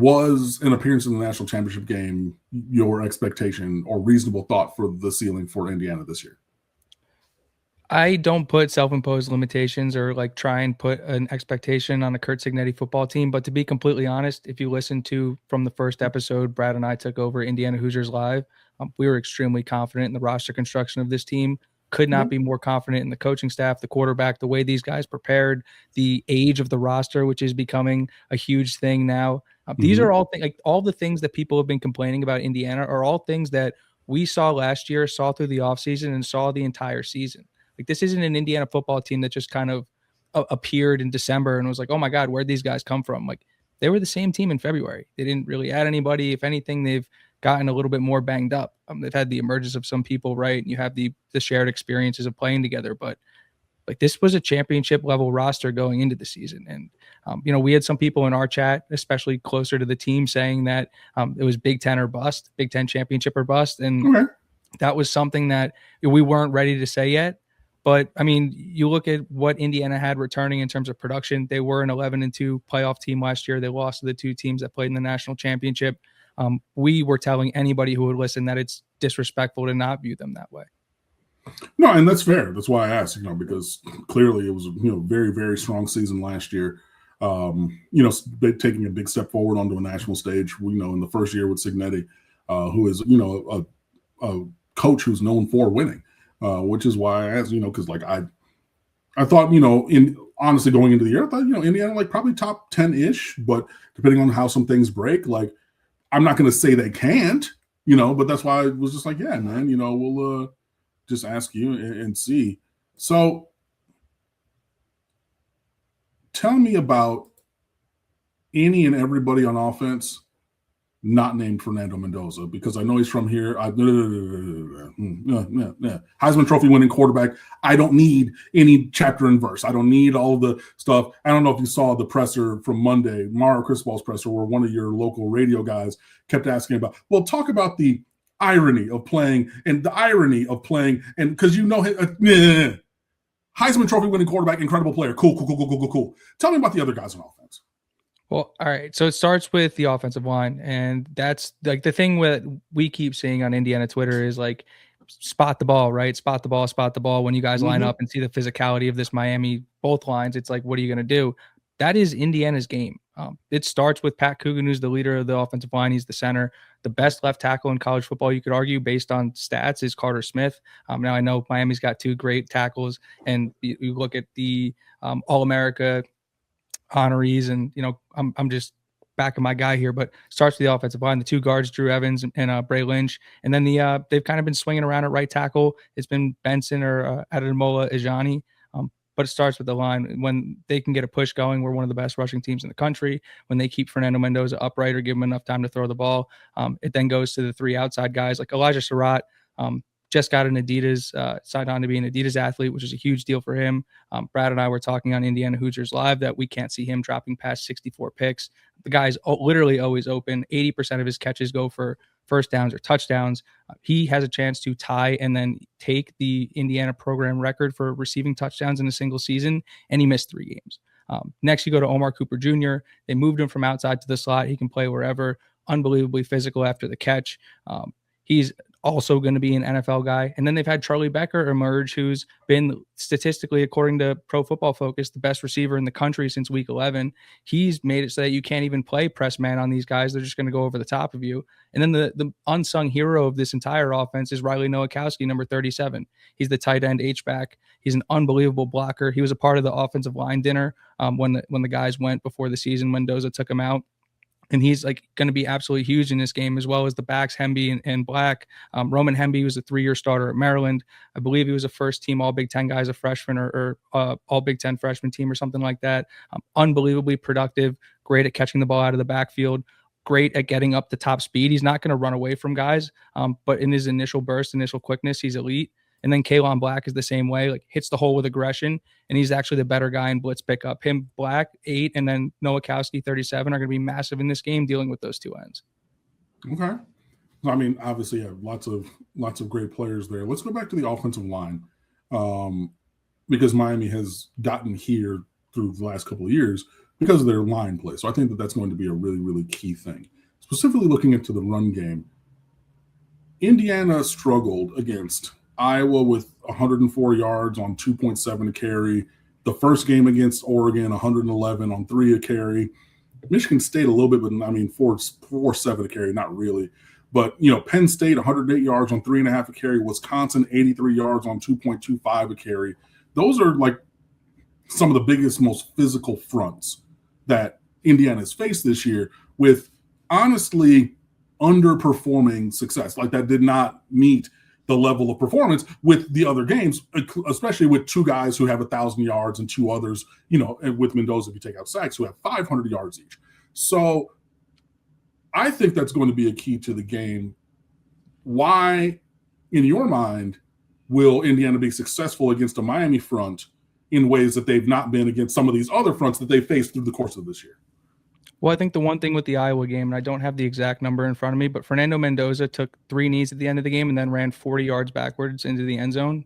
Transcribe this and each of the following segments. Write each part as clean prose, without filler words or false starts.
was an appearance in the national championship game your expectation or reasonable thought for the ceiling for Indiana this year? I don't put self-imposed limitations or like try and put an expectation on a Curt Cignetti football team. But to be completely honest, if you listen to from the first episode, Brad and I took over Indiana Hoosiers Live. We were extremely confident in the roster construction of this team. Could not be more confident in the coaching staff, the quarterback, the way these guys prepared, the age of the roster, which is becoming a huge thing now. These are all like all the things that people have been complaining about Indiana are all things that we saw last year, saw through the offseason, and saw the entire season. Like this isn't an Indiana football team that just kind of appeared in December and was like, oh my God, where'd these guys come from? Like they were the same team in February. They didn't really add anybody. If anything, they've gotten a little bit more banged up. They've had the emergence of some people, right? And you have the shared experiences of playing together. But like this was a championship level roster going into the season. And, we had some people in our chat, especially closer to the team, saying that it was Big Ten or bust, Big Ten championship or bust. And that was something that we weren't ready to say yet. But I mean, you look at what Indiana had returning in terms of production. They were an 11-2 playoff team last year. They lost to the two teams that played in the national championship. We were telling anybody who would listen that it's disrespectful to not view them that way. No, and that's fair. That's why I asked, because clearly it was very, very strong season last year. Taking a big step forward onto a national stage. In the first year with Cignetti, who is a coach who's known for winning. Which is why I asked, because like I thought, honestly going into the year, I thought, Indiana like probably top 10-ish, but depending on how some things break, like I'm not going to say they can't, but that's why I was just like, yeah, man, we'll just ask you and see. So tell me about any and everybody on offense not named Fernando Mendoza, because I know he's from here. Heisman Trophy winning quarterback. I don't need any chapter and verse. I don't need all the stuff. I don't know if you saw the presser from Monday, Mario Cristobal's presser, where one of your local radio guys kept asking about, well, talk about the irony of playing and because Heisman Trophy winning quarterback, incredible player. Cool. Tell me about the other guys on offense. Well, all right. So it starts with the offensive line. And that's like the thing that we keep seeing on Indiana Twitter is like spot the ball, right? Spot the ball. When you guys line up and see the physicality of this Miami, both lines, it's like, what are you going to do? That is Indiana's game. It starts with Pat Coogan, who's the leader of the offensive line. He's the center. The best left tackle in college football, you could argue, based on stats, is Carter Smith. Now, I know Miami's got two great tackles, and you look at the All-America honorees, and I'm just backing my guy here, but starts with the offensive line. The two guards, Drew Evans and Bray Lynch, and then they've kind of been swinging around at right tackle. It's been Benson or Ademola Ejani, but it starts with the line. When they can get a push going, we're one of the best rushing teams in the country. When they keep Fernando Mendoza upright or give him enough time to throw the ball, it then goes to the three outside guys like Elijah Surratt. Just got an Adidas, signed on to be an Adidas athlete, which is a huge deal for him. Brad and I were talking on Indiana Hoosiers Live that we can't see him dropping past 64 picks. The guy's literally always open. 80% of his catches go for first downs or touchdowns. He has a chance to tie and then take the Indiana program record for receiving touchdowns in a single season, and he missed 3 games. Next, you go to Omar Cooper Jr. They moved him from outside to the slot. He can play wherever. Unbelievably physical after the catch. He's also going to be an NFL guy. And then they've had Charlie Becker emerge, who's been statistically, according to Pro Football Focus, the best receiver in the country since week 11. He's made it so that you can't even play press man on these guys. They're just going to go over the top of you. And then the unsung hero of this entire offense is Riley Nowakowski, number 37. He's the tight end H-back. He's an unbelievable blocker. He was a part of the offensive line dinner when the guys went before the season. Mendoza took him out. And he's like going to be absolutely huge in this game, as well as the backs, Hemby and Black. Roman Hemby was a 3-year starter at Maryland. I believe he was a first team All Big Ten guy as a freshman or All Big Ten freshman team or something like that. Unbelievably productive, great at catching the ball out of the backfield, great at getting up the top speed. He's not going to run away from guys, but in his initial burst, initial quickness, he's elite. And then Kaylon Black is the same way, like hits the hole with aggression, and he's actually the better guy in blitz pickup. Him, Black, 8, and then Nowakowski, 37, are going to be massive in this game dealing with those two ends. Okay. I mean, obviously, you have lots of great players there. Let's go back to the offensive line, because Miami has gotten here through the last couple of years because of their line play. So I think that that's going to be a really, really key thing. Specifically looking into the run game, Indiana struggled against Iowa with 104 yards on 2.7 a carry. The first game against Oregon, 111 on 3 a carry. Michigan State a little bit, but I mean 4.7 a carry, not really. But Penn State 108 yards on 3.5 a carry. Wisconsin 83 yards on 2.25 a carry. Those are like some of the biggest, most physical fronts that Indiana has faced this year, with honestly underperforming success. Like that did not meet the level of performance with the other games, especially with two guys who have 1,000 yards and two others, and with Mendoza, if you take out sacks, who have 500 yards each. So I think that's going to be a key to the game. Why, in your mind, will Indiana be successful against a Miami front in ways that they've not been against some of these other fronts that they faced through the course of this year? Well, I think the one thing with the Iowa game, and I don't have the exact number in front of me, but Fernando Mendoza took 3 knees at the end of the game and then ran 40 yards backwards into the end zone.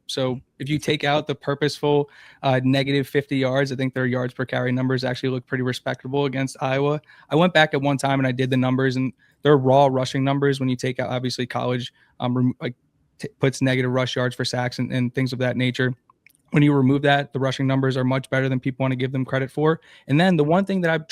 So if you take out the purposeful negative 50 yards, I think their yards per carry numbers actually look pretty respectable against Iowa. I went back at one time and I did the numbers, and their raw rushing numbers, when you take out obviously college, puts negative rush yards for sacks and things of that nature. When you remove that, the rushing numbers are much better than people want to give them credit for. And then the one thing that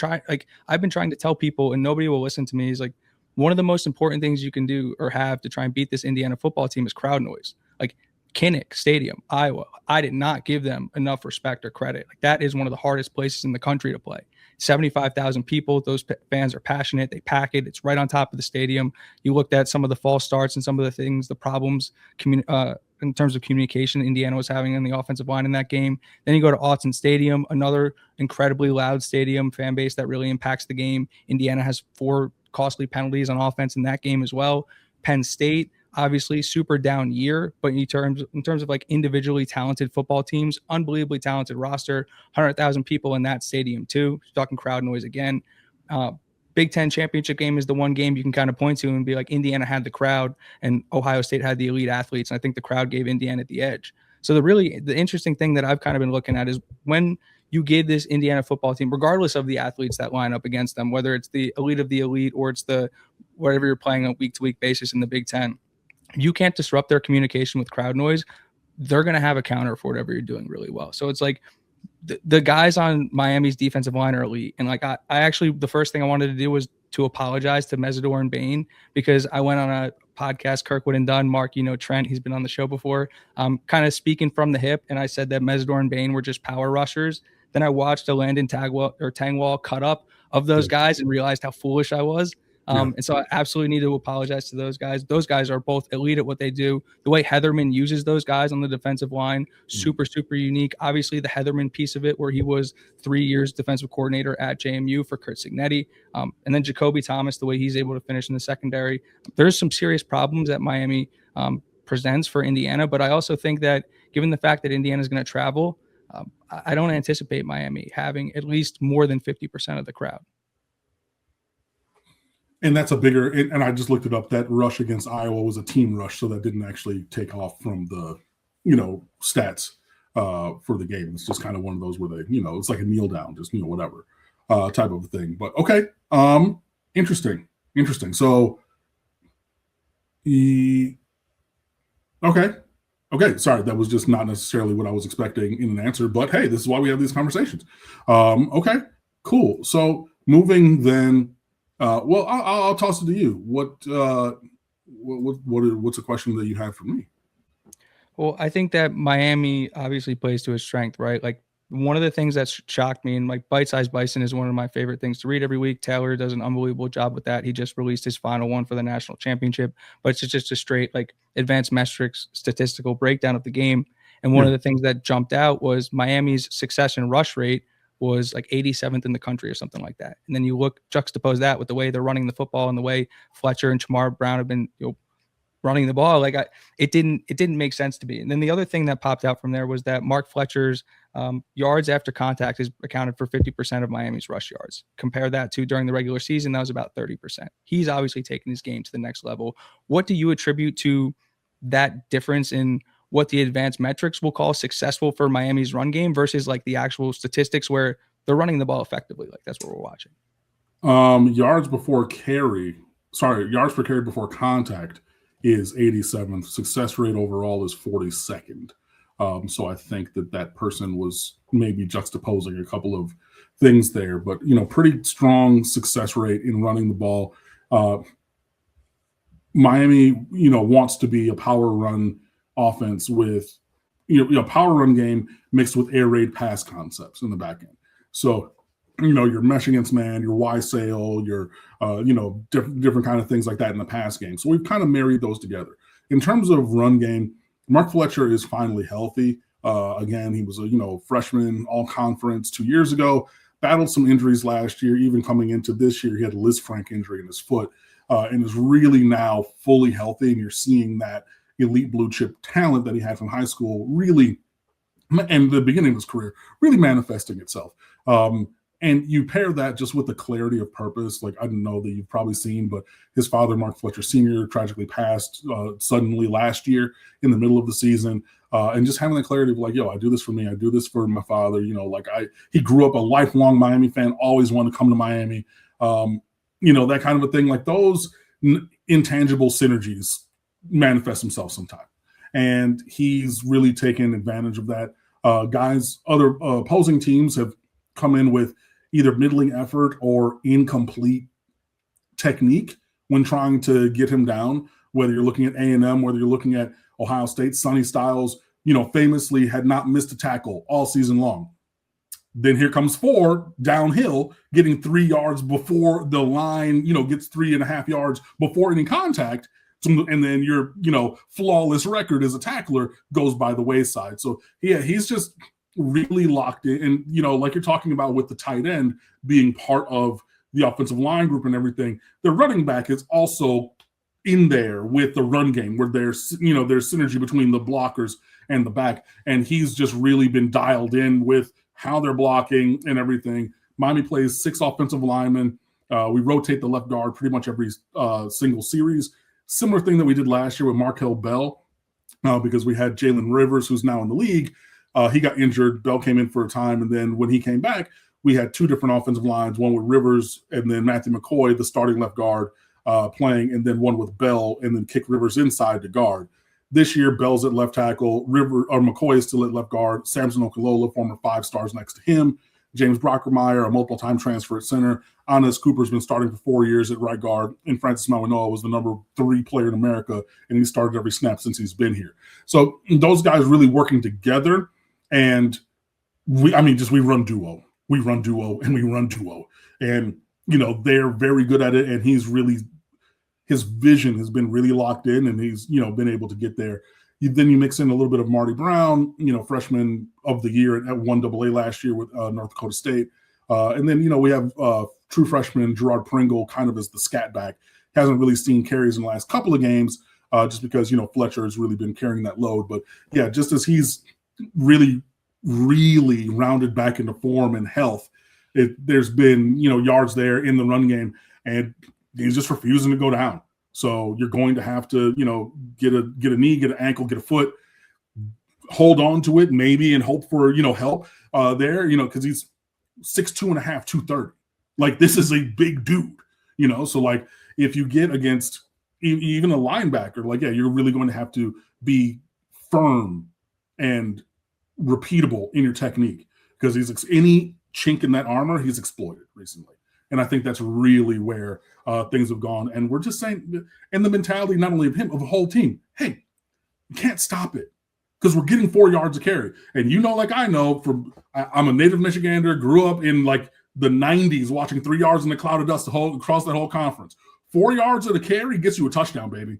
I've been trying to tell people, and nobody will listen to me, is like one of the most important things you can do or have to try and beat this Indiana football team is crowd noise. Like Kinnick Stadium, Iowa, I did not give them enough respect or credit. Like that is one of the hardest places in the country to play. 75,000 people. Those fans are passionate. They pack it. It's right on top of the stadium. You looked at some of the false starts and some of the things, the problems in terms of communication Indiana was having in the offensive line in that game. Then you go to Autzen Stadium, another incredibly loud stadium, fan base that really impacts the game. Indiana has 4 costly penalties on offense in that game as well. Penn State, obviously super down year, but in terms of like individually talented football teams, unbelievably talented roster, 100,000 people in that stadium too. Talking crowd noise again. Big Ten championship game is the one game you can kind of point to and be like, Indiana had the crowd and Ohio State had the elite athletes. And I think the crowd gave Indiana the edge. So the interesting thing that I've kind of been looking at is when you give this Indiana football team, regardless of the athletes that line up against them, whether it's the elite of the elite or it's the whatever you're playing on a week-to-week basis in the Big Ten, you can't disrupt their communication with crowd noise. They're going to have a counter for whatever you're doing really well. So it's like the guys on Miami's defensive line are elite. And like, I actually, the first thing I wanted to do was to apologize to Mesidor and Bain, because I went on a podcast, Kirkwood and Dunn, Mark, Trent, he's been on the show before, kind of speaking from the hip. And I said that Mesidor and Bain were just power rushers. Then I watched a Landon Tangwall cut up of those guys and realized how foolish I was. And so I absolutely need to apologize to those guys. Those guys are both elite at what they do. The way Heatherman uses those guys on the defensive line, super, super unique. Obviously, the Heatherman piece of it, where he was 3 years defensive coordinator at JMU for Kurt Cignetti. And then Jacoby Thomas, the way he's able to finish in the secondary. There's some serious problems that Miami presents for Indiana. But I also think that given the fact that Indiana is going to travel, I don't anticipate Miami having at least more than 50% of the crowd. And that's a bigger, and I just looked it up, that rush against Iowa was a team rush, so that didn't actually take off from the, stats for the game. It's just kind of one of those where they, it's like a kneel down, just, whatever type of thing. But okay, interesting. So, okay, sorry, that was just not necessarily what I was expecting in an answer, but hey, this is why we have these conversations. Okay, cool. So moving then. Well, I'll toss it to you. What's a question that you have for me? Well, I think that Miami obviously plays to his strength, right? Like one of the things that shocked me, and like Bite Size Bison is one of my favorite things to read every week. Taylor does an unbelievable job with that. He just released his final one for the national championship, but it's just a straight like advanced metrics statistical breakdown of the game. And one of the things that jumped out was Miami's success and rush rate was like 87th in the country or something like that. And then you juxtapose that with the way they're running the football and the way Fletcher and Chamar Brown have been running the ball. Like it didn't make sense to me. And then the other thing that popped out from there was that Mark Fletcher's yards after contact is accounted for 50% of Miami's rush yards. Compare that to during the regular season, that was about 30%. He's obviously taken his game to the next level. What do you attribute to that difference in what the advanced metrics will call successful for Miami's run game versus like the actual statistics where they're running the ball effectively. Like that's what we're watching. Yards per carry before contact is 87th. Success rate overall is 42nd. So I think that person was maybe juxtaposing a couple of things there, but pretty strong success rate in running the ball. Miami, wants to be a power run offense with power run game mixed with air raid pass concepts in the back end. So your mesh against man, your Y sail, your different kind of things like that in the pass game. So we've kind of married those together. In terms of run game, Mark Fletcher is finally healthy. Again, he was a freshman all conference 2 years ago, battled some injuries last year. Even coming into this year, he had a Liz Frank injury in his foot, and is really now fully healthy. And you're seeing that elite blue chip talent that he had from high school really, and the beginning of his career, really manifesting itself. And you pair that just with the clarity of purpose. Like, I don't know that you've probably seen, but his father, Mark Fletcher Sr., tragically passed suddenly last year in the middle of the season. And just having the clarity of like, I do this for me. I do this for my father. He grew up a lifelong Miami fan, always wanted to come to Miami. That kind of a thing. Like those intangible synergies manifest themselves sometime. And he's really taken advantage of that. Other opposing teams have come in with either middling effort or incomplete technique when trying to get him down, whether you're looking at A&M, whether you're looking at Ohio State. Sonny Styles, famously had not missed a tackle all season long. Then here comes 4 downhill, getting 3 yards before the line, gets 3.5 yards before any contact. And then your, flawless record as a tackler goes by the wayside. So, he's just really locked in. And, like you're talking about with the tight end being part of the offensive line group and everything, the running back is also in there with the run game where there's synergy between the blockers and the back. And he's just really been dialed in with how they're blocking and everything. Miami plays 6 offensive linemen. We rotate the left guard pretty much every single series. Similar thing that we did last year with Markel Bell, because we had Jalen Rivers, who's now in the league. He got injured. Bell came in for a time, and then when he came back, we had 2 different offensive lines, one with Rivers and then Matthew McCoy, the starting left guard, playing, and then one with Bell, and then kick Rivers inside to guard. This year, Bell's at left tackle. McCoy is still at left guard. Samson Okalola, former 5 stars, next to him. James Brockermeyer, a multiple-time transfer at center. Anas Cooper's been starting for 4 years at right guard. And Francis Mawanoa was the number 3 player in America, and he started every snap since he's been here. So those guys really working together. And we run duo. We run duo, and we run duo. And, they're very good at it. And his vision has been really locked in, and he's, been able to get there. Then you mix in a little bit of Marty Brown, freshman of the year at 1AA last year with North Dakota State. And then, we have true freshman Gerard Pringle kind of as the scat back. Hasn't really seen carries in the last couple of games just because, Fletcher has really been carrying that load. But, yeah, just as he's really, really rounded back into form and health, there's been, yards there in the run game, and he's just refusing to go down. So you're going to have to, get a knee, get an ankle, get a foot, hold on to it maybe and hope for, help there, because he's 6'2.5", 230. Like, this is a big dude, So, like, if you get against even a linebacker, like, yeah, you're really going to have to be firm and repeatable in your technique, because any chink in that armor, he's exploited recently. And I think that's really where things have gone. And we're just saying, and the mentality not only of him, of the whole team, hey, you can't stop it because we're getting 4 yards of carry. And like I know, I'm a native Michigander, grew up in like the 90s watching 3 yards in the cloud of dust across that whole conference. 4 yards of the carry gets you a touchdown, baby.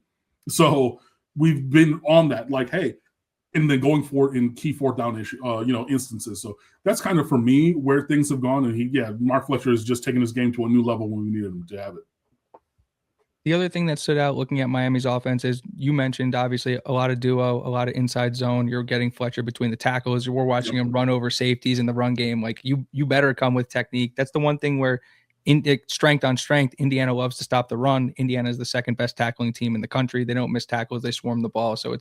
So we've been on that, like, hey, and then going for it in key 4th down instances. So that's kind of, for me, where things have gone. And Mark Fletcher is just taking his game to a new level when we needed him to have it. The other thing that stood out looking at Miami's offense is, you mentioned obviously a lot of duo, a lot of inside zone. You're getting Fletcher between the tackles. We're watching him run over safeties in the run game. Like, you better come with technique. That's the one thing where strength on strength, Indiana loves to stop the run. Indiana is the 2nd best tackling team in the country. They don't miss tackles. They swarm the ball. So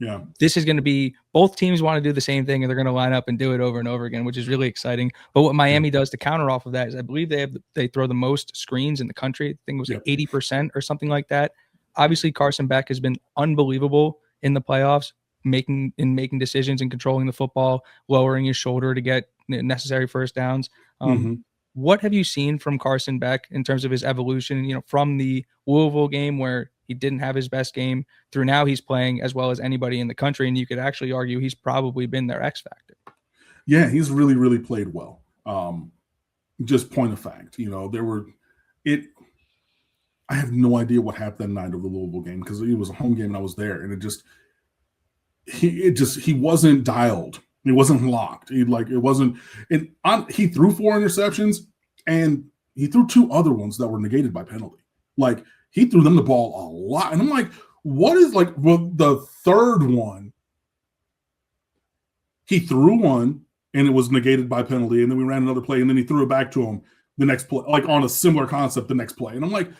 Yeah. This is going to be, both teams want to do the same thing, and they're going to line up and do it over and over again, which is really exciting. But what Miami does to counter off of that is, I believe they throw the most screens in the country. I think it was like 80% or something like that. Obviously, Carson Beck has been unbelievable in the playoffs, making decisions and controlling the football, lowering his shoulder to get necessary first downs. What have you seen from Carson Beck in terms of his evolution, from the Louisville game where he didn't have his best game through now he's playing as well as anybody in the country? And you could actually argue he's probably been their X factor. Yeah, he's really, really played well. Just point of fact, I have no idea what happened that night of the Louisville game, because it was a home game and I was there, and he wasn't dialed. He wasn't locked. He threw 4 interceptions, and he threw 2 other ones that were negated by penalty. Like, he threw them the ball a lot. And I'm like, what is the third one, he threw one and it was negated by penalty. And then we ran another play and then he threw it back to him the next play, like on a similar concept the next play. And I'm like,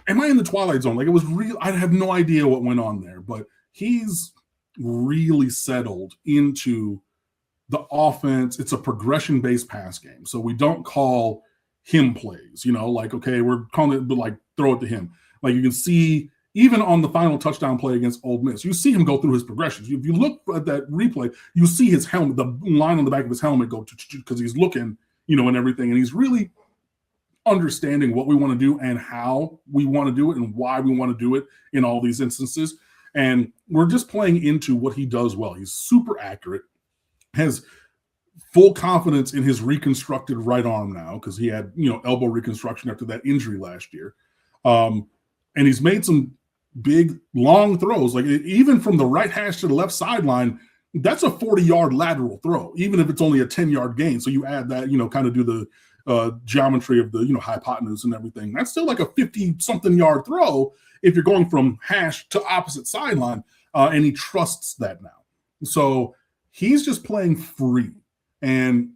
am I in the Twilight Zone? Like, it was real. I have no idea what went on there, but he's really settled into the offense. It's a progression-based pass game. So we don't call him plays, okay, we're calling it, but like, throw it to him. Like, you can see, even on the final touchdown play against Ole Miss, you see him go through his progressions. If you look at that replay, you see his helmet, the line on the back of his helmet go because he's looking, and everything. And he's really understanding what we want to do and how we want to do it and why we want to do it in all these instances. And we're just playing into what he does well. He's super accurate, has full confidence in his reconstructed right arm now, because he had, elbow reconstruction after that injury last year. And he's made some big, long throws. Like, even from the right hash to the left sideline, that's a 40-yard lateral throw, even if it's only a 10-yard gain. So you add that, kind of do the geometry of the, hypotenuse and everything. That's still like a 50-something yard throw if you're going from hash to opposite sideline. And he trusts that now. So he's just playing free. And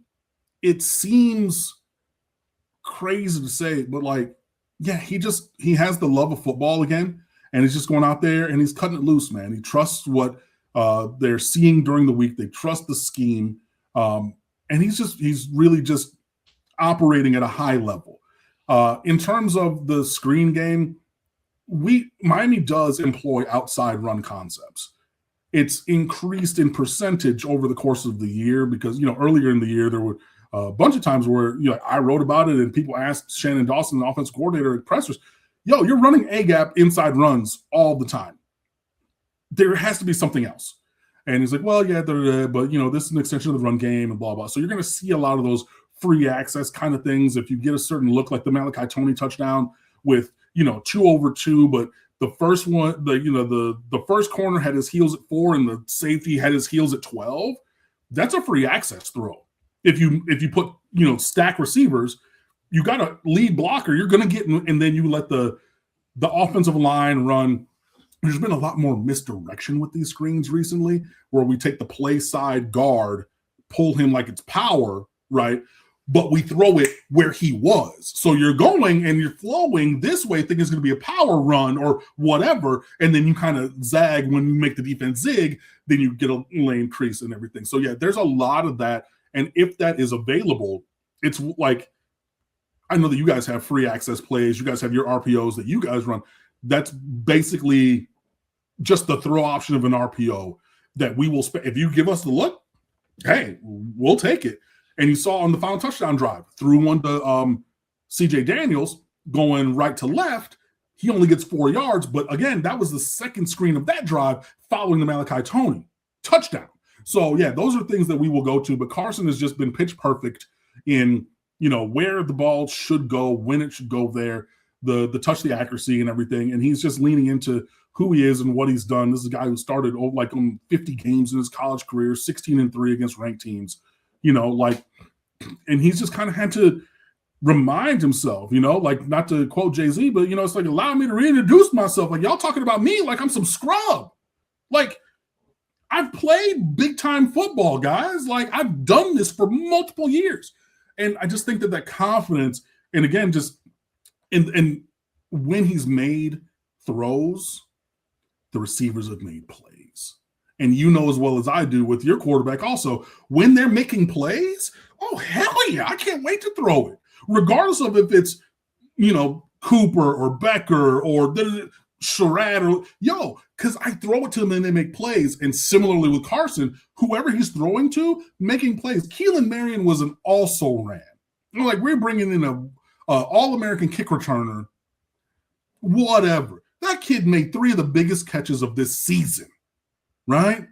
it seems crazy to say, but he has the love of football again. And he's just going out there and he's cutting it loose, man. He trusts what they're seeing during the week. They trust the scheme. And he's really just operating at a high level. In terms of the screen game, Miami does employ outside run concepts. It's increased in percentage over the course of the year because, earlier in the year, there were a bunch of times where, I wrote about it and people asked Shannon Dawson, the offensive coordinator at pressers, you're running A-gap inside runs all the time. There has to be something else. And he's like, well, yeah, but, this is an extension of the run game and blah, blah. So you're going to see a lot of those free access kind of things. If you get a certain look like the Malachi Toney touchdown with, 2 over 2, but the first one, the first corner had his heels at 4 and the safety had his heels at 12. That's a free access throw. If you put, stack receivers, you got a lead blocker, you're going to get, and then you let the offensive line run. There's been a lot more misdirection with these screens recently, where we take the play side guard, pull him like it's power, right? But we throw it where he was. So you're going and you're flowing this way, thinking it's going to be a power run or whatever. And then you kind of zag when you make the defense zig, then you get a lane crease and everything. So yeah, there's a lot of that. And if that is available, it's like, I know that you guys have free access plays. You guys have your RPOs that you guys run. That's basically just the throw option of an RPO that we will if you give us the look, hey, we'll take it. And you saw on the final touchdown drive, threw one to CJ Daniels going right to left. He only gets 4 yards. But again, that was the second screen of that drive following the Malachi Toney touchdown. So yeah, those are things that we will go to. But Carson has just been pitch perfect in, where the ball should go, when it should go there, the touch, the accuracy and everything. And he's just leaning into who he is and what he's done. This is a guy who started on 50 games in his college career, 16-3 against ranked teams. And he's just kind of had to remind himself, not to quote Jay-Z, but, it's like, allow me to reintroduce myself. Like, y'all talking about me like I'm some scrub. Like, I've played big-time football, guys. Like, I've done this for multiple years. And I just think that confidence, and again, just and when he's made throws, the receivers have made plays. And you know as well as I do with your quarterback also, when they're making plays, oh, hell yeah, I can't wait to throw it. Regardless of if it's, Cooper or Becker or Sherrod or because I throw it to them and they make plays. And similarly with Carson, whoever he's throwing to, making plays. Keelan Marion was an also-ran. We're bringing in a All-American kick returner, whatever. That kid made 3 of the biggest catches of this season, right?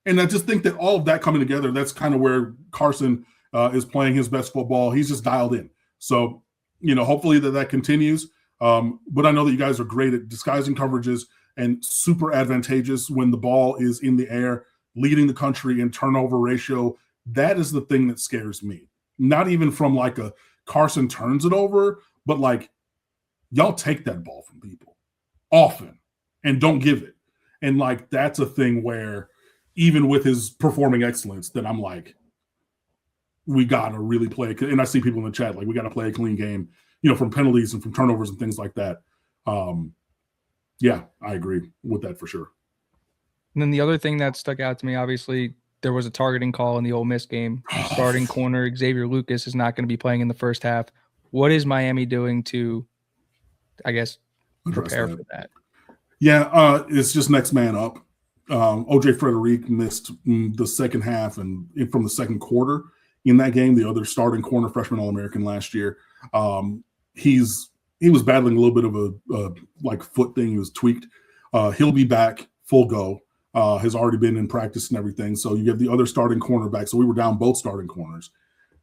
And I just think that all of that coming together, that's kind of where Carson is playing his best football. He's just dialed in. So, hopefully that continues. But I know that you guys are great at disguising coverages and super advantageous when the ball is in the air, leading the country in turnover ratio. That is the thing that scares me. Not even from a Carson turns it over, but y'all take that ball from people often and don't give it. And that's a thing where even with his performing excellence that I'm we got to really play. And I see people in the chat, we got to play a clean game, from penalties and from turnovers and things like that. Yeah, I agree with that for sure. And then the other thing that stuck out to me, obviously, there was a targeting call in the Ole Miss game. Starting corner Xavier Lucas is not going to be playing in the first half. What is Miami doing to, I guess, prepare for that? Yeah, it's just next man up. OJ Frederick missed the second half and from the second quarter in that game, the other starting corner freshman All-American last year. He was battling a little bit of a foot thing. He was tweaked. He'll be back full go. Has already been in practice and everything. So you have the other starting cornerback. So we were down both starting corners.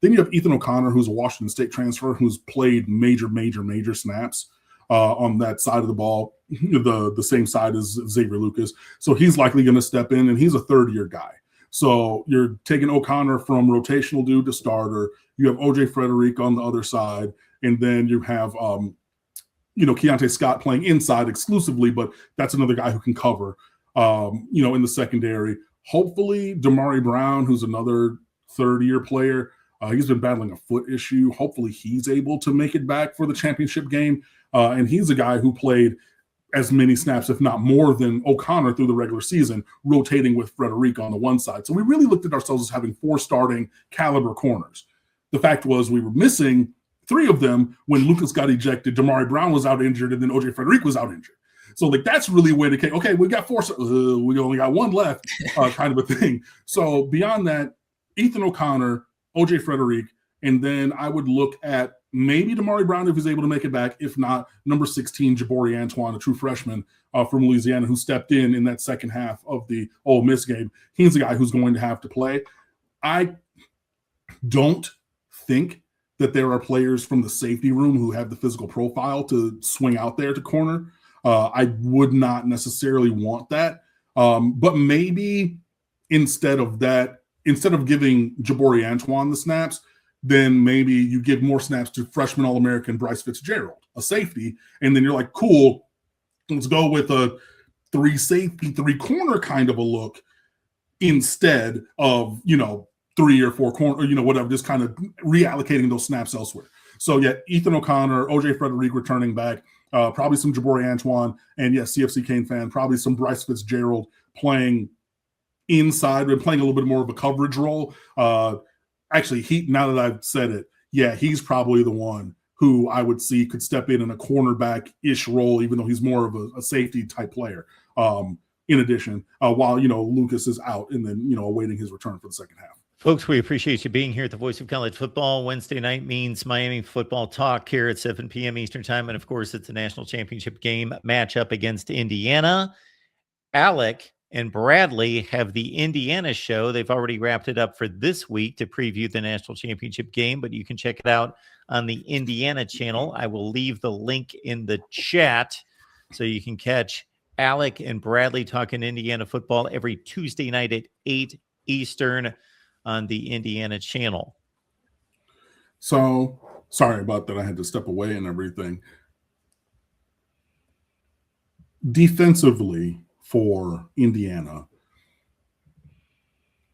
Then you have Ethan O'Connor, who's a Washington State transfer, who's played major snaps on that side of the ball, the same side as Xavier Lucas. So he's likely going to step in, and he's a third-year guy. So you're taking O'Connor from rotational dude to starter. You have OJ Frederick on the other side, and then you have Keontae Scott playing inside exclusively, but that's another guy who can cover. In the secondary. Hopefully, Damari Brown, who's another third-year player, he's been battling a foot issue. Hopefully, he's able to make it back for the championship game. And he's a guy who played as many snaps, if not more, than O'Connor through the regular season, rotating with Frederick on the one side. So we really looked at ourselves as having 4 starting caliber corners. The fact was we were missing 3 of them when Lucas got ejected. Damari Brown was out injured, and then OJ Frederick was out injured. So that's really where they came. Okay, we got 4. We only got 1 left, kind of a thing. So beyond that, Ethan O'Connor, OJ Frederick, and then I would look at maybe Damari Brown if he's able to make it back. If not, number 16, Jabari Antoine, a true freshman from Louisiana who stepped in that second half of the Ole Miss game. He's the guy who's going to have to play. I don't think that there are players from the safety room who have the physical profile to swing out there to corner. I would not necessarily want that. But maybe instead of giving Jabari Antoine the snaps, then maybe you give more snaps to freshman All-American Bryce Fitzgerald, a safety, and then you're like, cool, let's go with a 3 safety, 3 corner kind of a look instead of, 3 or 4 corner, whatever, just kind of reallocating those snaps elsewhere. So yeah, Ethan O'Connor, OJ Frederick returning back, probably some Jabari Antoine, and yes, CFC Kane fan, probably some Bryce Fitzgerald playing inside and playing a little bit more of a coverage role. Actually, now that I've said it, yeah, he's probably the one who I would see could step in a cornerback-ish role, even though he's more of a safety type player. In addition, while Lucas is out and then awaiting his return for the second half. Folks, we appreciate you being here at the Voice of College Football. Wednesday night means Miami football talk here at 7 p.m. Eastern time. And, of course, it's a national championship game matchup against Indiana. Alec and Bradley have the Indiana show. They've already wrapped it up for this week to preview the national championship game, but you can check it out on the Indiana channel. I will leave the link in the chat so you can catch Alec and Bradley talking Indiana football every Tuesday night at 8 Eastern on the Indiana channel. So sorry about that. I had to step away and everything. Defensively for Indiana,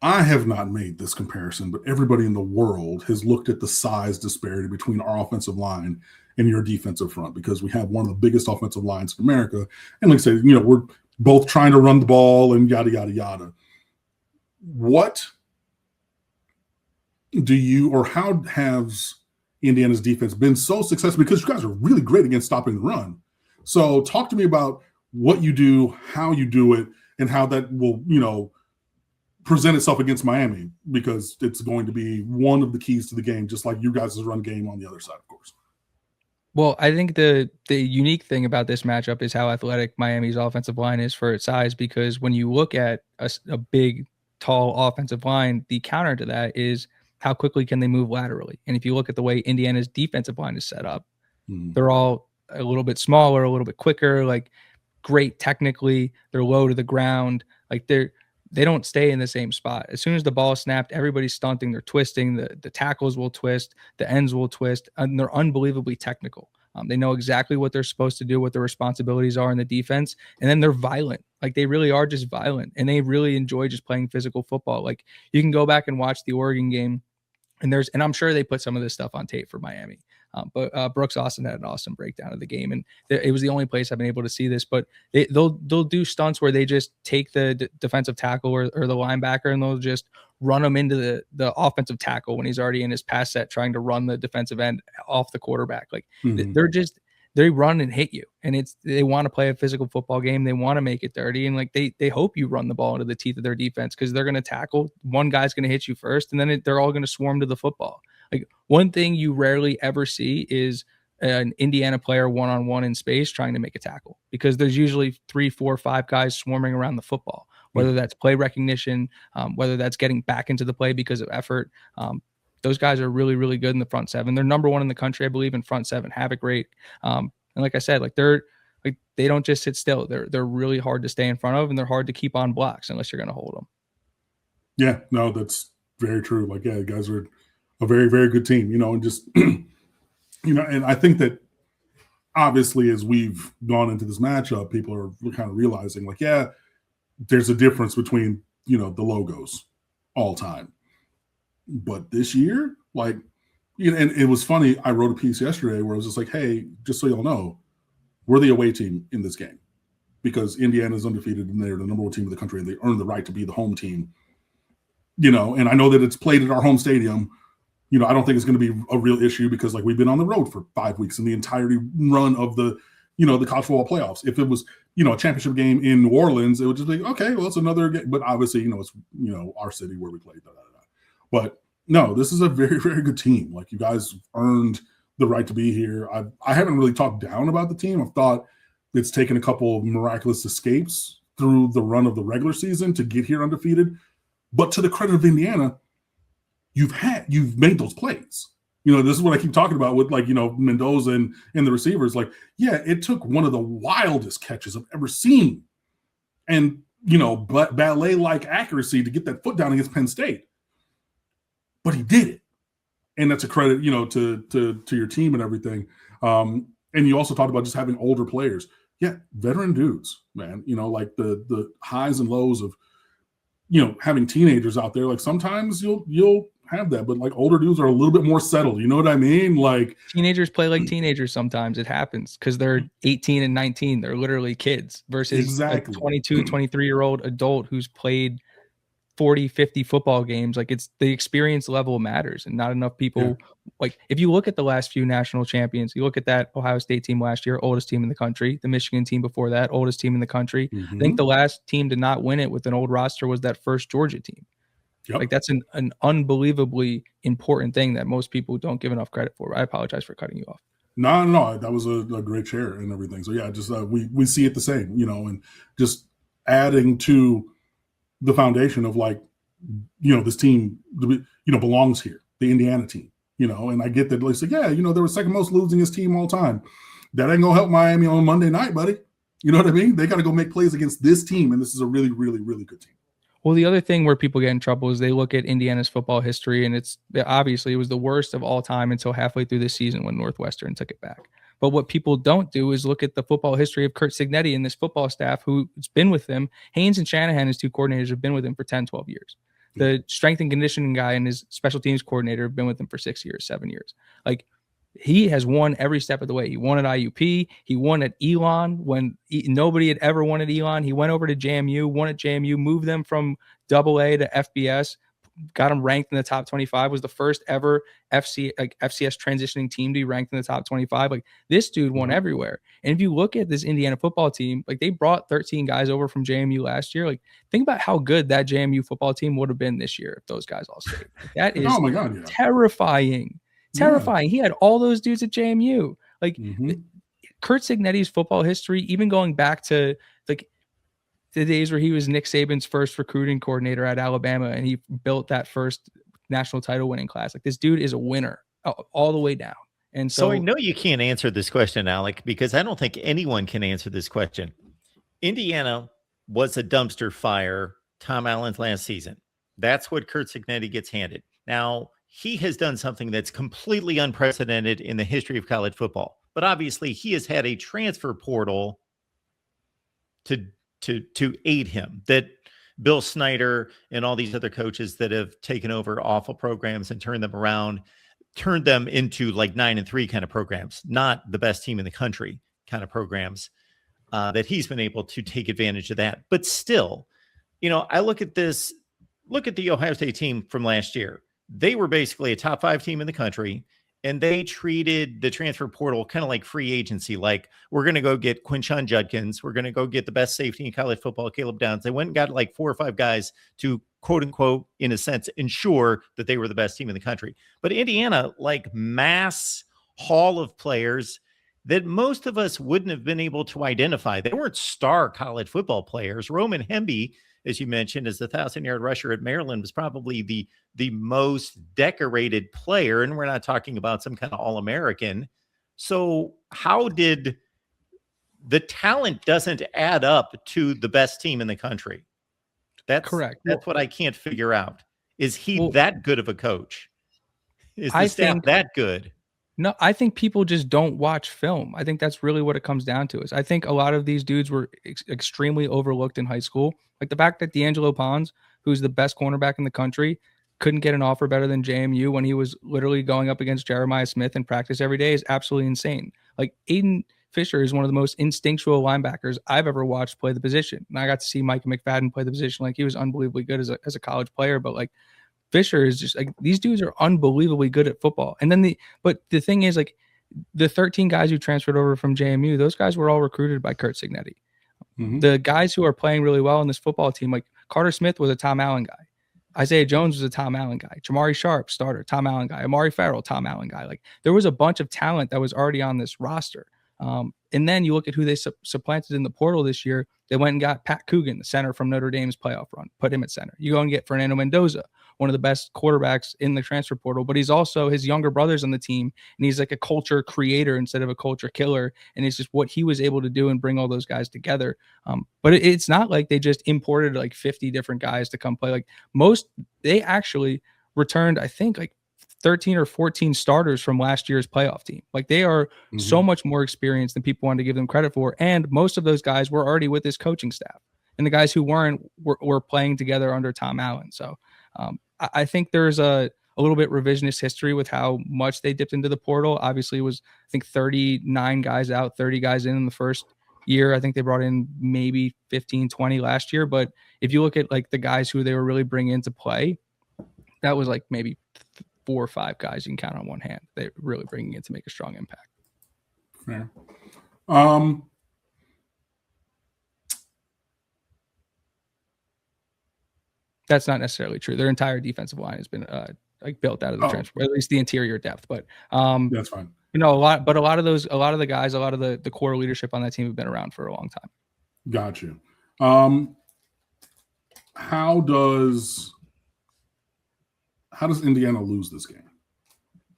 I have not made this comparison, but everybody in the world has looked at the size disparity between our offensive line and your defensive front, because we have one of the biggest offensive lines in America. And like I said, we're both trying to run the ball and yada, yada, yada. what do you, or how has Indiana's defense been so successful? Because you guys are really great against stopping the run. So talk to me about what you do, how you do it, and how that will, present itself against Miami, because it's going to be one of the keys to the game, just like you guys' run game on the other side, of course. Well, I think the unique thing about this matchup is how athletic Miami's offensive line is for its size, because when you look at a big, tall offensive line, the counter to that is how quickly can they move laterally. And if you look at the way Indiana's defensive line is set up, they're all a little bit smaller, a little bit quicker, like great technically. They're low to the ground. Like they don't stay in the same spot. As soon as the ball is snapped, everybody's stunting, they're twisting, the tackles will twist, the ends will twist, and they're unbelievably technical. They know exactly what they're supposed to do, what their responsibilities are in the defense, and then they're violent. Like they really are just violent, and they really enjoy just playing physical football. Like you can go back and watch the Oregon game, and I'm sure they put some of this stuff on tape for Miami. But Brooks Austin had an awesome breakdown of the game, and it was the only place I've been able to see this. But they'll do stunts where they just take the defensive tackle or the linebacker, and they'll just run him into the offensive tackle when he's already in his pass set, trying to run the defensive end off the quarterback. Like they run and hit you, and they want to play a physical football game. They want to make it dirty, and like they hope you run the ball into the teeth of their defense, because they're going to tackle. One guy's going to hit you first, and then they're all going to swarm to the football. Like one thing you rarely ever see is an Indiana player one-on-one in space trying to make a tackle, because there's usually 3, 4, 5 guys swarming around the football, whether that's play recognition, whether that's getting back into the play because of effort. Those guys are really, really good in the front seven. They're number 1 in the country, I believe, in front seven havoc rate. And like I said, they don't just sit still. They're really hard to stay in front of, and they're hard to keep on blocks unless you're going to hold them. Yeah, no, that's very true. Like, yeah, guys are a very, very good team, and just, and I think that obviously as we've gone into this matchup, people are kind of realizing like, yeah, there's a difference between, the logos all time. But this year, like, and it was funny. I wrote a piece yesterday where I was just like, hey, just so y'all know, we're the away team in this game, because Indiana is undefeated and they're the number 1 team in the country, and they earn the right to be the home team. And I know that it's played at our home stadium. I don't think it's going to be a real issue, because like we've been on the road for 5 weeks in the entirety run of the college football playoffs. If it was, a championship game in New Orleans, it would just be, okay, well, it's another game. But obviously, it's, our city where we played. But no, this is a very, very good team. Like, you guys earned the right to be here. I haven't really talked down about the team. I've thought it's taken a couple of miraculous escapes through the run of the regular season to get here undefeated. But to the credit of Indiana, you've made those plays. This is what I keep talking about with, like, Mendoza and the receivers. Like, yeah, it took one of the wildest catches I've ever seen, and ballet-like accuracy to get that foot down against Penn State. But he did it, and that's a credit, to your team and everything. And you also talked about just having older players. Yeah, veteran dudes, man. Like the highs and lows of having teenagers out there. Like, sometimes you'll have that, but like older dudes are a little bit more settled. You know what I mean? Like, teenagers play like teenagers sometimes. It happens because they're 18 and 19. They're literally kids versus a 22, 23-year-old adult who's played 40, 50 football games. Like, it's the experience level matters, and not enough people. Like, if you look at the last few national champions, you look at that Ohio State team last year, oldest team in the country, the Michigan team before that, oldest team in the country. I think the last team to not win it with an old roster was that first Georgia team. Like, that's an unbelievably important thing that most people don't give enough credit for. I apologize for cutting you off. No, that was a great share and everything. So yeah, just we see it the same, and just adding to the foundation of, like, this team, belongs here, the Indiana team, and I get that. Like, so yeah, they were second most losingest team all time. That ain't gonna help Miami on Monday night, buddy. You know what I mean? They got to go make plays against this team, and this is a really, really, really good team. Well, the other thing where people get in trouble is they look at Indiana's football history, and it's obviously it was the worst of all time until halfway through the season when Northwestern took it back. But what people don't do is look at the football history of Curt Cignetti and this football staff who's been with him. Haynes and Shanahan, his 2 coordinators, have been with him for 10, 12 years. The strength and conditioning guy and his special teams coordinator have been with him for 6 years, 7 years. Like, he has won every step of the way. He won at IUP. He won at Elon when nobody had ever won at Elon. He went over to JMU, won at JMU, moved them from AA to FBS, got him ranked in the top 25, was the first ever FCS transitioning team to be ranked in the top 25. Like, this dude won everywhere. And if you look at this Indiana football team, like, they brought 13 guys over from JMU last year. Like, think about how good that JMU football team would have been this year if those guys all stayed. Like, that is oh my God, yeah. terrifying. Terrifying. Yeah. He had all those dudes at JMU. Like, Curt Cignetti's football history, even going back to like the days where he was Nick Saban's first recruiting coordinator at Alabama, and he built that first national title winning class. Like, this dude is a winner all the way down. And so I know you can't answer this question, Alec, because I don't think anyone can answer this question. Indiana was a dumpster fire Tom Allen's last season. That's what Curt Cignetti gets handed. Now, he has done something that's completely unprecedented in the history of college football. But obviously, he has had a transfer portal to aid him, that Bill Snyder and all these other coaches that have taken over awful programs and turned them around, turned them into like 9-3 kind of programs, not the best team in the country kind of programs, that he's been able to take advantage of that. But still, I look at the Ohio State team from last year. They were basically a top 5 team in the country, and they treated the transfer portal kind of like free agency. Like, we're going to go get Quinshon Judkins. We're going to go get the best safety in college football, Caleb Downs. They went and got like 4 or 5 guys to, quote unquote, in a sense, ensure that they were the best team in the country. But Indiana, like, mass haul of players that most of us wouldn't have been able to identify. They weren't star college football players. Roman Hemby, as you mentioned, as the 1,000-yard rusher at Maryland, was probably the most decorated player. And we're not talking about some kind of All-American. So how did the talent doesn't add up to the best team in the country? That's correct. That's what I can't figure out. Is he that good of a coach? Is the staff that good? No, I think people just don't watch film. I think that's really what it comes down to. Is I think a lot of these dudes were extremely overlooked in high school. Like, the fact that D'Angelo Pons, who's the best cornerback in the country, couldn't get an offer better than JMU when he was literally going up against Jeremiah Smith in practice every day is absolutely insane. Like, Aiden Fisher is one of the most instinctual linebackers I've ever watched play the position. And I got to see Micah McFadden play the position. Like, he was unbelievably good as a college player, but like, Fisher is just like, these dudes are unbelievably good at football. And then but the thing is, like, the 13 guys who transferred over from JMU, those guys were all recruited by Curt Cignetti. The guys who are playing really well in this football team, like Carter Smith was a Tom Allen guy. Isaiah Jones was a Tom Allen guy. Jamari Sharp, starter, Tom Allen guy. Amari Farrell, Tom Allen guy. Like, there was a bunch of talent that was already on this roster. And then you look at who they supplanted in the portal this year. They went and got Pat Coogan, the center from Notre Dame's playoff run, put him at center. You go and get Fernando Mendoza, one of the best quarterbacks in the transfer portal, but he's also, his younger brother's on the team, and he's like a culture creator instead of a culture killer. And it's just what he was able to do and bring all those guys together. But it's not like they just imported like 50 different guys to come play. Like, they actually returned, I think, like 13 or 14 starters from last year's playoff team. Like, they are so much more experienced than people wanted to give them credit for. And most of those guys were already with this coaching staff, and the guys who weren't were playing together under Tom Allen. So I think there's a little bit revisionist history with how much they dipped into the portal. Obviously, it was, I think, 39 guys out, 30 guys in the first year. I think they brought in maybe 15, 20 last year. But if you look at like the guys who they were really bringing into play, that was like maybe 4 or 5 guys you can count on one hand. They're really bringing it to make a strong impact. Fair. That's not necessarily true. Their entire defensive line has been like built out of the transfer, at least the interior depth. But that's fine. A lot of the guys, a lot of the core leadership on that team have been around for a long time. Got you. How does Indiana lose this game?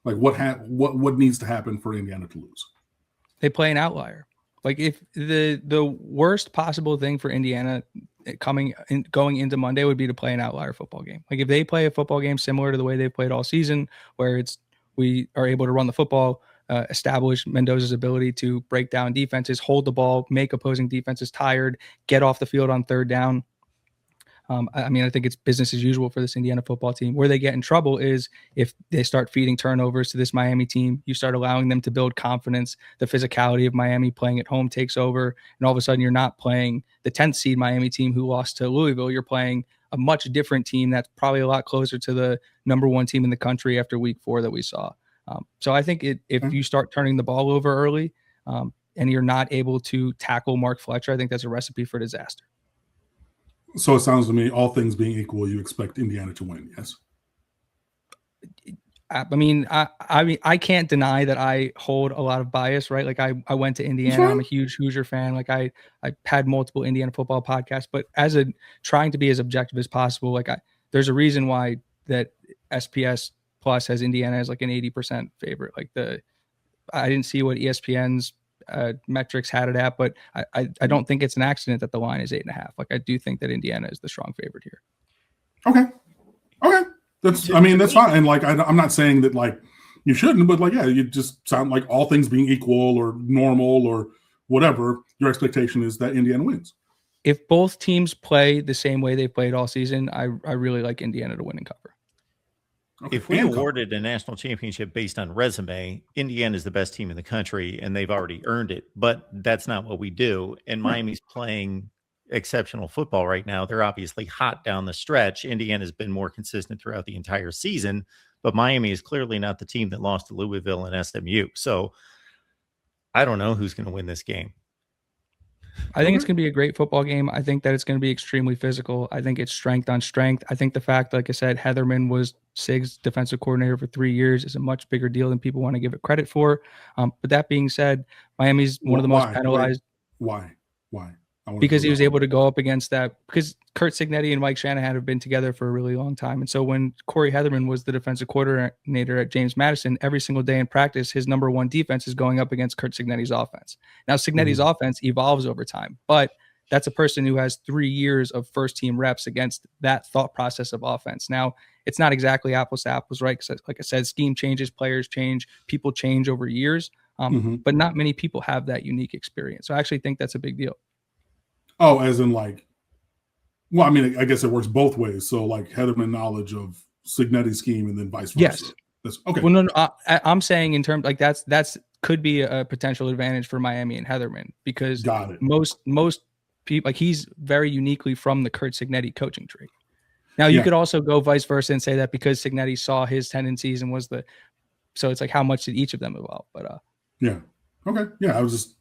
Like, what needs to happen for Indiana to lose? They play an outlier. Like, if the worst possible thing for Indiana going into Monday would be to play an outlier football game. Like, if they play a football game similar to the way they've played all season, where we are able to run the football, establish Mendoza's ability to break down defenses, hold the ball, make opposing defenses tired, get off the field on third down. I mean, I think it's business as usual for this Indiana football team. Where they get in trouble is if they start feeding turnovers to this Miami team. You start allowing them to build confidence. The physicality of Miami playing at home takes over, and all of a sudden you're not playing the 10th seed Miami team who lost to Louisville. You're playing a much different team that's probably a lot closer to the number 1 team in the country after week 4 that we saw. So I think if you start turning the ball over early and you're not able to tackle Mark Fletcher, I think that's a recipe for disaster. So it sounds to me, all things being equal, you expect Indiana to win, yes? I mean, I can't deny that I hold a lot of bias, right? Like I went to Indiana. I'm a huge Hoosier fan. Like I had multiple Indiana football podcasts, but trying to be as objective as possible, like there's a reason why that SPS Plus has Indiana as like an 80% favorite. Like I didn't see what ESPN's metrics had it at, but I don't think it's an accident that the line is 8.5. Like I do think that Indiana is the strong favorite here. Okay. That's fine. And like, I'm not saying that like you shouldn't, but like, yeah, you just sound like all things being equal or normal or whatever, your expectation is that Indiana wins. If both teams play the same way they played all season, I really like Indiana to win and cover. Okay. If we awarded a national championship based on resume, Indiana is the best team in the country and they've already earned it, but that's not what we do. And Miami's playing exceptional football right now. They're obviously hot down the stretch. Indiana's been more consistent throughout the entire season, but Miami is clearly not the team that lost to Louisville and SMU. So I don't know who's going to win this game. I think it's going to be a great football game. I think that it's going to be extremely physical. I think it's strength on strength. I think the fact, like I said, Heatherman was SIG's defensive coordinator for 3 years is a much bigger deal than people want to give it credit for. But that being said, Miami's one of the most penalized. Why? Because he was able to go up against that. Because Kurt Cignetti and Mike Shanahan have been together for a really long time. And so when Corey Heatherman was the defensive coordinator at James Madison, every single day in practice, his number 1 defense is going up against Kurt Cignetti's offense. Now, Cignetti's offense evolves over time, but that's a person who has 3 years of first-team reps against that thought process of offense. Now, it's not exactly apples to apples, right? Because like I said, scheme changes, players change, people change over years, but not many people have that unique experience. So I actually think that's a big deal. Oh, as in like, well, I mean, I guess it works both ways. So like Heatherman knowledge of Cignetti's scheme and then vice versa. Yes. That's, okay. Well, no, I'm saying in terms like that's could be a potential advantage for Miami and Heatherman because most people, like he's very uniquely from the Kurt Cignetti coaching tree. Now you could also go vice versa and say that because Cignetti saw his tendencies and so it's like how much did each of them evolve? But yeah. Okay. Yeah. I was just,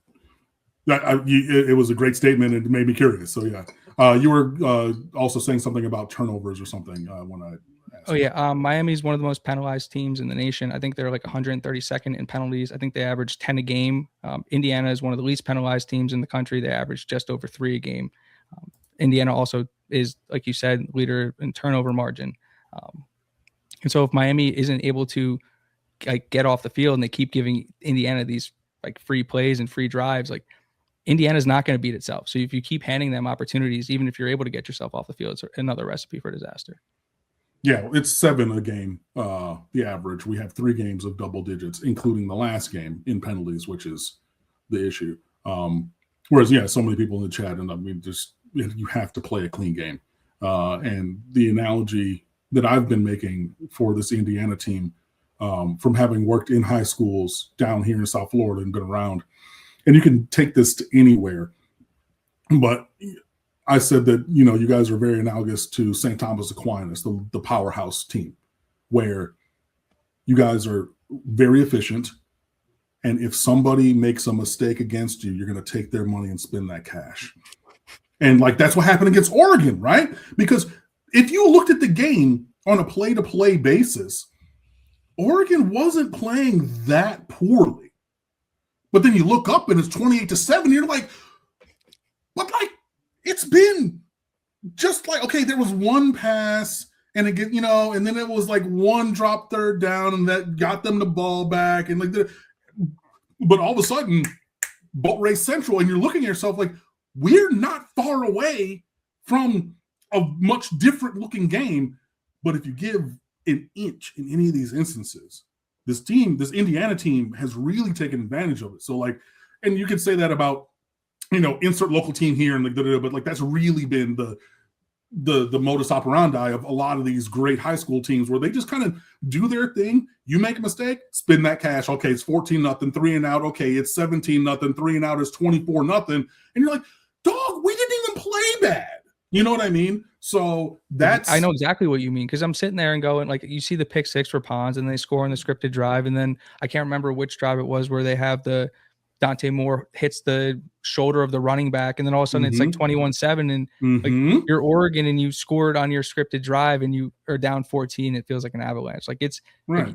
it was a great statement and it made me curious. So yeah, you were also saying something about turnovers or something when I asked. Oh yeah, Miami's one of the most penalized teams in the nation. I think they're like 132nd in penalties. I think they average 10 a game. Indiana is one of the least penalized teams in the country. They average just over 3 a game. Indiana also is, like you said, leader in turnover margin. And so if Miami isn't able to like get off the field and they keep giving Indiana these like free plays and free drives, like Indiana's not going to beat itself. So if you keep handing them opportunities, even if you're able to get yourself off the field, it's another recipe for disaster. Yeah, it's 7 a game, the average. We have 3 games of double digits, including the last game in penalties, which is the issue. Whereas, yeah, so many people in the chat, and I mean, just you have to play a clean game. And the analogy that I've been making for this Indiana team, from having worked in high schools down here in South Florida and been around, and you can take this to anywhere, but I said that, you know, you guys are very analogous to St. Thomas Aquinas, the powerhouse team, where you guys are very efficient. And if somebody makes a mistake against you, you're going to take their money and spend that cash. And like, that's what happened against Oregon, right? Because if you looked at the game on a play-to-play basis, Oregon wasn't playing that poorly. But then you look up and it's 28-7. You're like, but like, it's been just like, okay, there was one pass and again, you know, and then it was like one drop third down and that got them the ball back. And like, but all of a sudden, Boat Race Central, and you're looking at yourself like, we're not far away from a much different looking game. But if you give an inch in any of these instances, this Indiana team has really taken advantage of it. So like, and you could say that about, you know, insert local team here and like, but like that's really been the modus operandi of a lot of these great high school teams, where they just kind of do their thing. You make a mistake, spend that cash. Okay, it's 14-0, 3 and out. Okay, it's 17-0, 3 and out is 24-0. And you're like, dog, we didn't even play bad. You know what I mean? So I know exactly what you mean, because I'm sitting there and going, like, you see the pick six for Pons and they score on the scripted drive, and then I can't remember which drive it was where they have the Dante Moore hits the shoulder of the running back, and then all of a sudden it's like 21-7, and like you're Oregon and you scored on your scripted drive and you are down 14. It feels like an avalanche. Like it's right.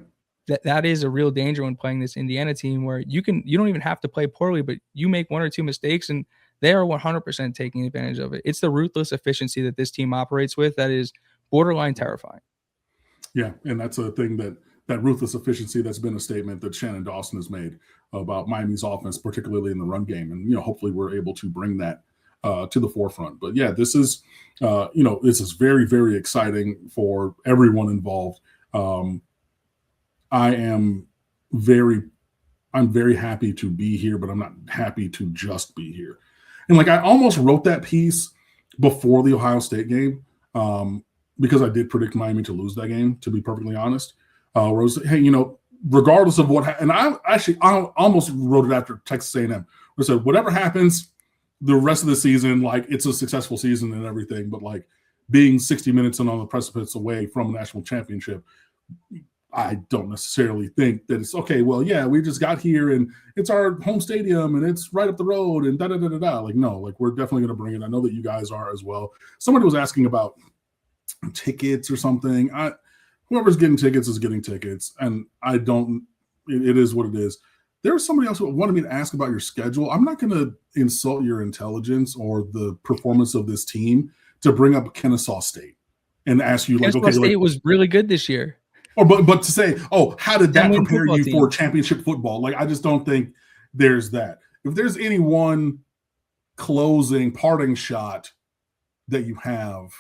That is a real danger when playing this Indiana team, where you don't even have to play poorly, but you make one or two mistakes and they are 100% taking advantage of it. It's the ruthless efficiency that this team operates with that is borderline terrifying. Yeah, and that's a thing that ruthless efficiency, that's been a statement that Shannon Dawson has made about Miami's offense, particularly in the run game. And, hopefully we're able to bring that to the forefront. But yeah, this is very, very exciting for everyone involved. I'm very happy to be here, but I'm not happy to just be here. And like, I almost wrote that piece before the Ohio State game because I did predict Miami to lose that game, to be perfectly honest. Where I was, hey, regardless of what, and I almost wrote it after Texas A&M. Where I said, whatever happens the rest of the season, like, it's a successful season and everything, but like being 60 minutes and on the precipice away from a national championship, I don't necessarily think that it's okay. Well, yeah, we just got here and it's our home stadium and it's right up the road and da da da da da. Like, no, like, we're definitely going to bring it. I know that you guys are as well. Somebody was asking about tickets or something. Whoever's getting tickets is getting tickets, and I don't. It is what it is. There was somebody else who wanted me to ask about your schedule. I'm not going to insult your intelligence or the performance of this team to bring up Kennesaw State and ask you, like, Kennesaw State was really good this year. Or but to say, oh, how did that prepare you for championship football? Like, I just don't think there's that. If there's any one closing parting shot that you have,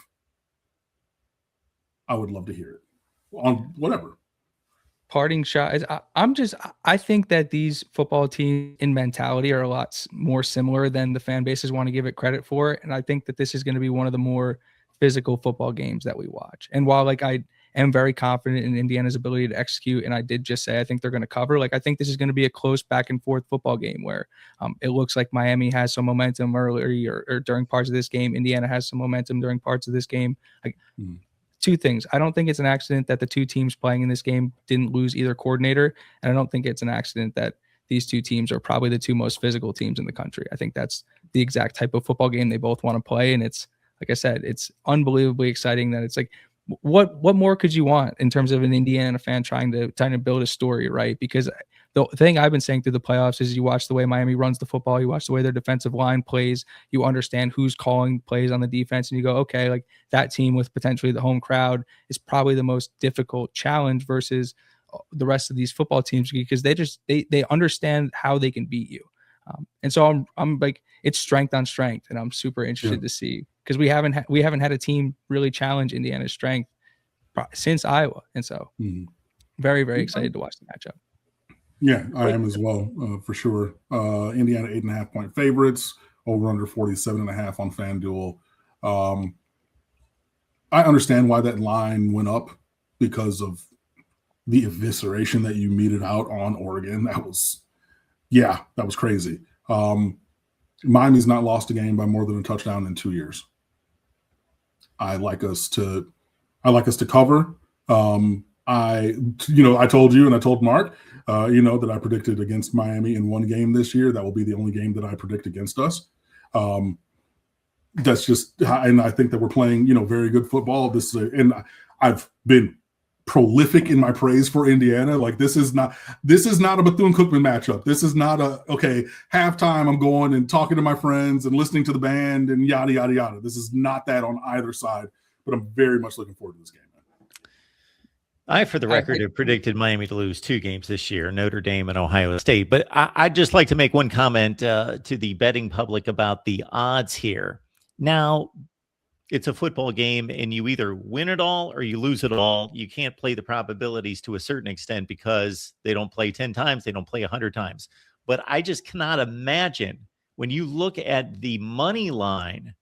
I would love to hear it on whatever. Parting shot is I think that these football teams in mentality are a lot more similar than the fan bases want to give it credit for. And I think that this is going to be one of the more physical football games that we watch. And while, like, I am very confident in Indiana's ability to execute, and I did just say I think they're going to cover, like, I think this is going to be a close back and forth football game where it looks like Miami has some momentum early or during parts of this game. Indiana has some momentum during parts of this game. Two things. I don't think it's an accident that the two teams playing in this game didn't lose either coordinator. And I don't think it's an accident that these two teams are probably the two most physical teams in the country. I think that's the exact type of football game they both want to play. And it's, like I said, it's unbelievably exciting that it's like, what more could you want in terms of an Indiana fan trying to build a story, right? Because the thing I've been saying through the playoffs is you watch the way Miami runs the football, you watch the way their defensive line plays, you understand who's calling plays on the defense, and you go, okay, like, that team with potentially the home crowd is probably the most difficult challenge versus the rest of these football teams, because they understand how they can beat you. And so I'm like, it's strength on strength, and I'm super interested to see, because we haven't had a team really challenge Indiana's strength since Iowa, and so very, very excited to watch the matchup. Yeah, I am as well, for sure. Indiana 8.5-point favorites, over under 47.5 on FanDuel. I understand why that line went up because of the evisceration that you meted out on Oregon. That was crazy. Miami's not lost a game by more than a touchdown in 2 years. I like us to cover. I told you and I told Mark, that I predicted against Miami in one game this year. That will be the only game that I predict against us. That's just, and I think that we're playing, very good football. And I've been prolific in my praise for Indiana. Like, this is not a Bethune-Cookman matchup. This is not halftime I'm going and talking to my friends and listening to the band and yada, yada, yada. This is not that on either side, but I'm very much looking forward to this game. I, for the record, have predicted Miami to lose 2 games this year, Notre Dame and Ohio State. But I'd just like to make one comment to the betting public about the odds here. Now, it's a football game, and you either win it all or you lose it all. You can't play the probabilities to a certain extent because they don't play 10 times. They don't play 100 times. But I just cannot imagine when you look at the money line.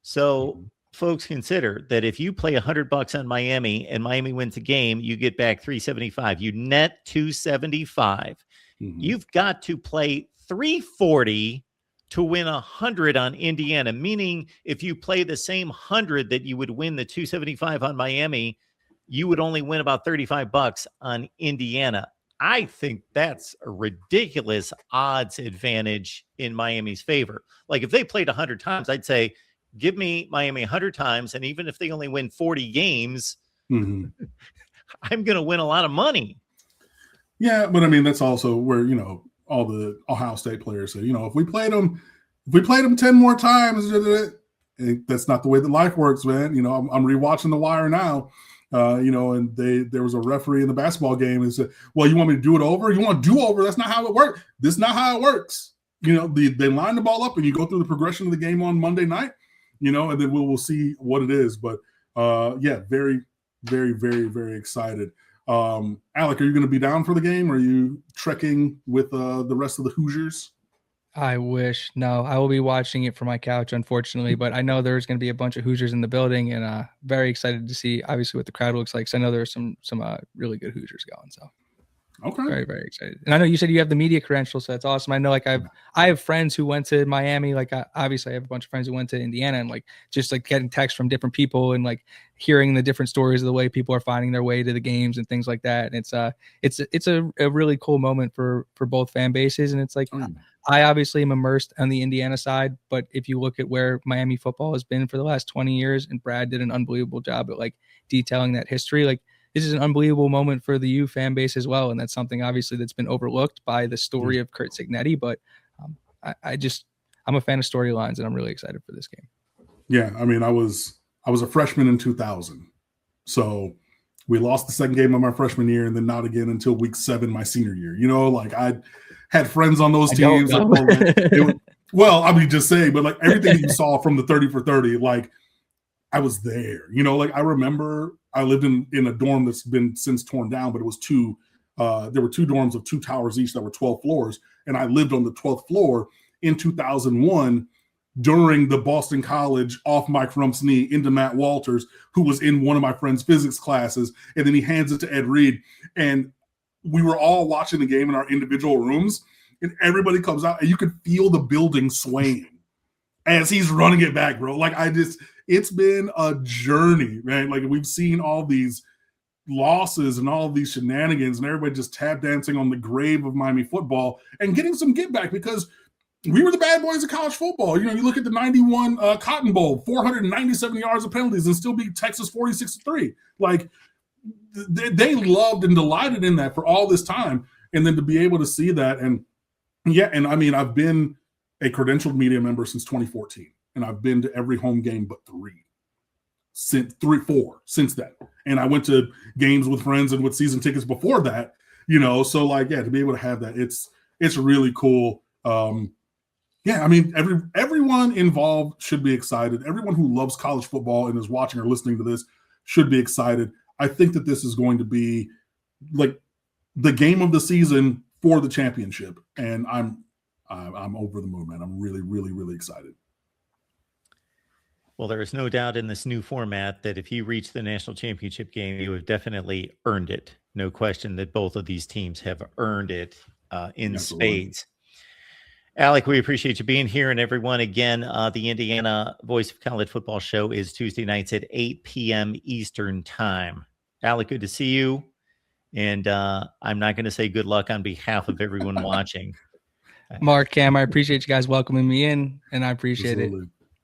So folks consider that if you play $100 on Miami and Miami wins a game, you get back 375. You net 275. You've got to play 340 to win 100 on Indiana, meaning if you play the same 100 that you would win the 275 on Miami, you would only win about $35 on Indiana. I think that's a ridiculous odds advantage in Miami's favor. Like if they played 100 times, I'd say, give me Miami 100 times. And even if they only win 40 games, I'm going to win a lot of money. Yeah. But I mean, that's also where, you know, all the Ohio State players say, you know, if we played them 10 more times, that's not the way that life works, man. You know, I'm rewatching The Wire now, you know, and there was a referee in the basketball game and said, well, you want me to do it over? You want to do over? That's not how it works. This is not how it works. You know, they line the ball up and you go through the progression of the game on Monday night, you know, and then we'll see what it is. But yeah, very, very, very, very excited. Alec, are you going to be down for the game? Are you trekking with the rest of the Hoosiers? I wish. No, I will be watching it from my couch, unfortunately, but I know there's going to be a bunch of Hoosiers in the building, and very excited to see obviously what the crowd looks like. So I know there's some really good Hoosiers going. So okay, very, very excited. And I know you said you have the media credentials, so that's awesome. I know, like I have friends who went to Miami. Like obviously I have a bunch of friends who went to Indiana, and like just like getting texts from different people and like hearing the different stories of the way people are finding their way to the games and things like that. And it's a really cool moment for both fan bases. And it's like I obviously am immersed on the Indiana side, but if you look at where Miami football has been for the last 20 years, and Brad did an unbelievable job at like detailing that history, like this is an unbelievable moment for the U fan base as well. And that's something obviously that's been overlooked by the story of Curt Cignetti. But I'm a fan of storylines, and I'm really excited for this game. Yeah. I mean, I was a freshman in 2000. So we lost the second game of my freshman year and then not again until week 7, my senior year. You know, like I had friends on those teams. Well, I mean, just saying, but like everything you saw from the 30 for 30, like I was there. You know, like I remember I lived in a dorm that's been since torn down, but it was there were 2 dorms of 2 towers each that were 12 floors. And I lived on the 12th floor in 2001 during the Boston College off Mike Rump's knee into Matt Walters, who was in one of my friend's physics classes. And then he hands it to Ed Reed. And we were all watching the game in our individual rooms, and everybody comes out and you could feel the building swaying as he's running it back, bro. Like it's been a journey, man. Like we've seen all these losses and all these shenanigans and everybody just tap dancing on the grave of Miami football and getting some get back because we were the bad boys of college football. You know, you look at the 91 Cotton Bowl, 497 yards of penalties and still beat Texas 46-3. Like they loved and delighted in that for all this time. And then to be able to see that. And yeah, and I mean, I've been a credentialed media member since 2014, and I've been to every home game but 4 since then. And I went to games with friends and with season tickets before that, you know, so like, yeah, to be able to have that, it's really cool. Yeah, I mean, everyone involved should be excited. Everyone who loves college football and is watching or listening to this should be excited. I think that this is going to be like the game of the season for the championship, and I'm over the moon, man. I'm really, really, really excited. Well, there is no doubt in this new format that if you reach the national championship game, you have definitely earned it. No question that both of these teams have earned it in spades. Alec, we appreciate you being here. And everyone, again, the Indiana Voice of College Football show is Tuesday nights at 8 p.m. Eastern time. Alec, good to see you. And I'm not going to say good luck on behalf of everyone watching. Mark, Cam, I appreciate you guys welcoming me in, and I appreciate it.